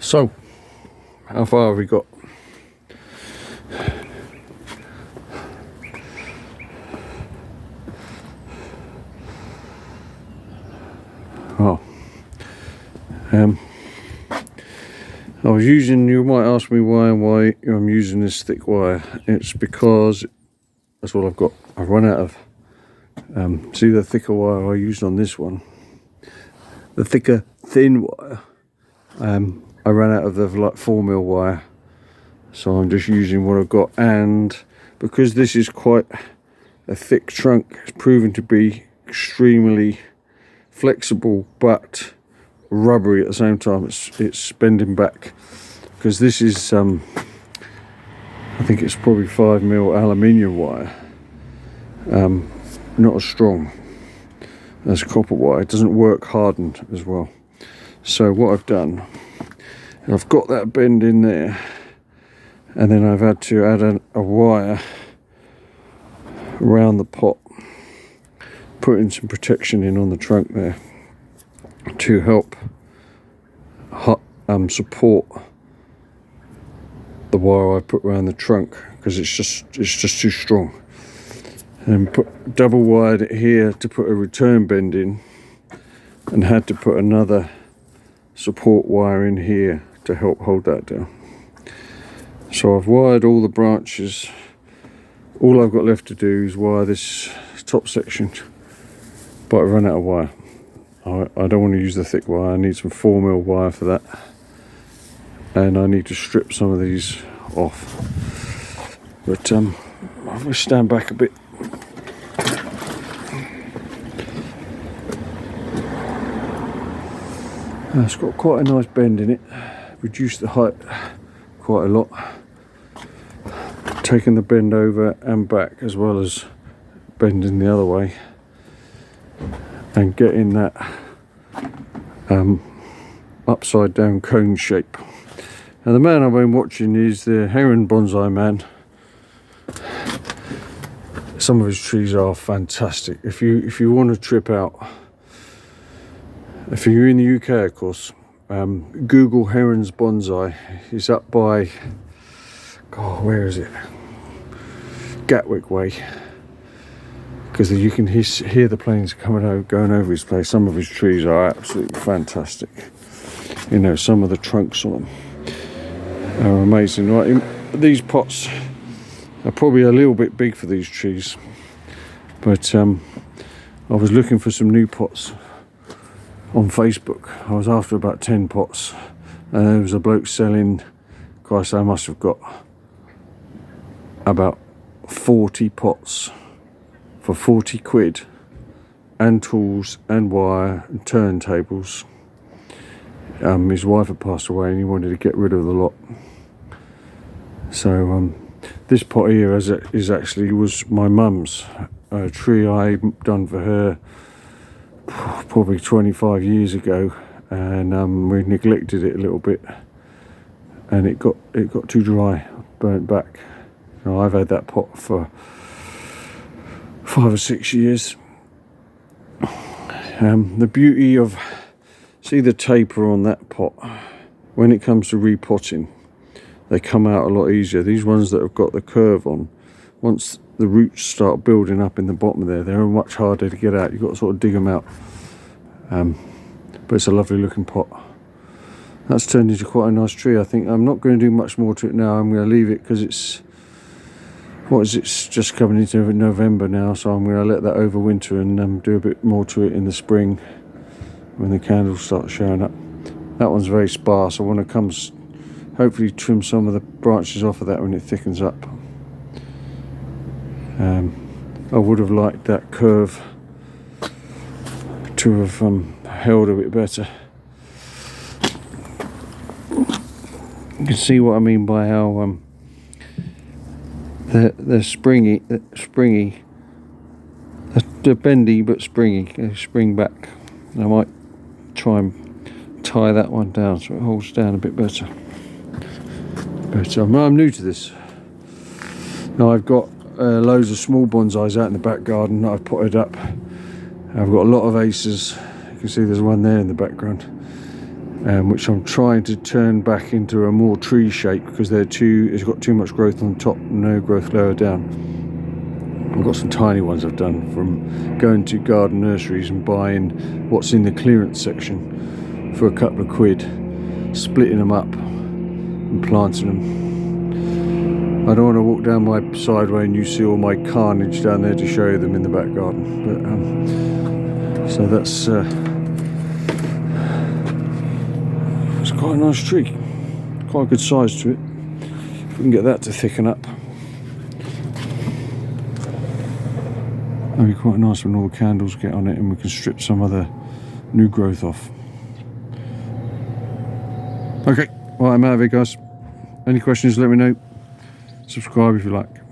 So, how far have we got? Oh, I was using, you might ask me why I'm using this thick wire. It's because that's all I've got. I've run out of, see the thicker wire I used on this one, the thicker thin wire, I ran out of the like 4mm wire, so I'm just using what I've got. And because this is quite a thick trunk, it's proven to be extremely flexible but rubbery at the same time. It's bending back, because this is I think it's probably 5mm aluminium wire, not as strong as copper wire. It doesn't work hardened as well. So what I've done, I've got that bend in there, and then I've had to add a wire around the pot, putting some protection in on the trunk there to help support the wire I put around the trunk, because it's just too strong. And double wired it here to put a return bend in, and had to put another support wire in here to help hold that down. So I've wired all the branches. All I've got left to do is wire this top section, but I've run out of wire. I don't want to use the thick wire. I need some 4mm wire for that, and I need to strip some of these off. But I'll stand back a bit. It's got quite a nice bend in it. Reduced the height quite a lot. Taking the bend over and back, as well as bending the other way, and getting that upside down cone shape. Now the man I've been watching is the Heron Bonsai man. Some of his trees are fantastic. If you want to trip out, if you're in the UK, of course, Google Heron's Bonsai. He's up by, God, where is it? Gatwick Way. Because you can hear the planes going over his place. Some of his trees are absolutely fantastic. You know, some of the trunks on them are amazing. Right, these pots are probably a little bit big for these trees, but I was looking for some new pots on Facebook. I was after about 10 pots, and there was a bloke selling, Christ, I must have got about 40 pots for 40 quid, and tools and wire and turntables. His wife had passed away and he wanted to get rid of the lot. So this pot here was my mum's, a tree I done for her probably 25 years ago, and we neglected it a little bit, and it got too dry, burnt back. Now, I've had that pot for 5 or 6 years. The beauty of, see the taper on that pot, when it comes to repotting, they come out a lot easier. These ones that have got the curve on, once the roots start building up in the bottom there, they're much harder to get out. You've got to sort of dig them out. But it's a lovely looking pot. That's turned into quite a nice tree. I think I'm not going to do much more to it now. I'm going to leave it, because it's just coming into November now, so I'm going to let that overwinter and do a bit more to it in the spring when the candles start showing up. That one's very sparse. I want to hopefully trim some of the branches off of that when it thickens up. I would have liked that curve to have held a bit better. You can see what I mean by how they're springy, they're bendy but springy. They spring back. I might try and tie that one down so it holds down a bit better. But I'm new to this. Now I've got loads of small bonsais out in the back garden that I've potted up. I've got a lot of aces. You can see there's one there in the background. which I'm trying to turn back into a more tree shape because it's got too much growth on top, no growth lower down. I've got some tiny ones I've done from going to garden nurseries and buying what's in the clearance section for a couple of quid, splitting them up and planting them. I don't want to walk down my sideway and you see all my carnage down there to show them in the back garden. But so that's it's quite a nice tree, quite a good size to it. If we can get that to thicken up, that'd be quite nice when all the candles get on it and we can strip some of the new growth off. Okay, well, I'm out of here, guys. Any questions, let me know. Subscribe if you like.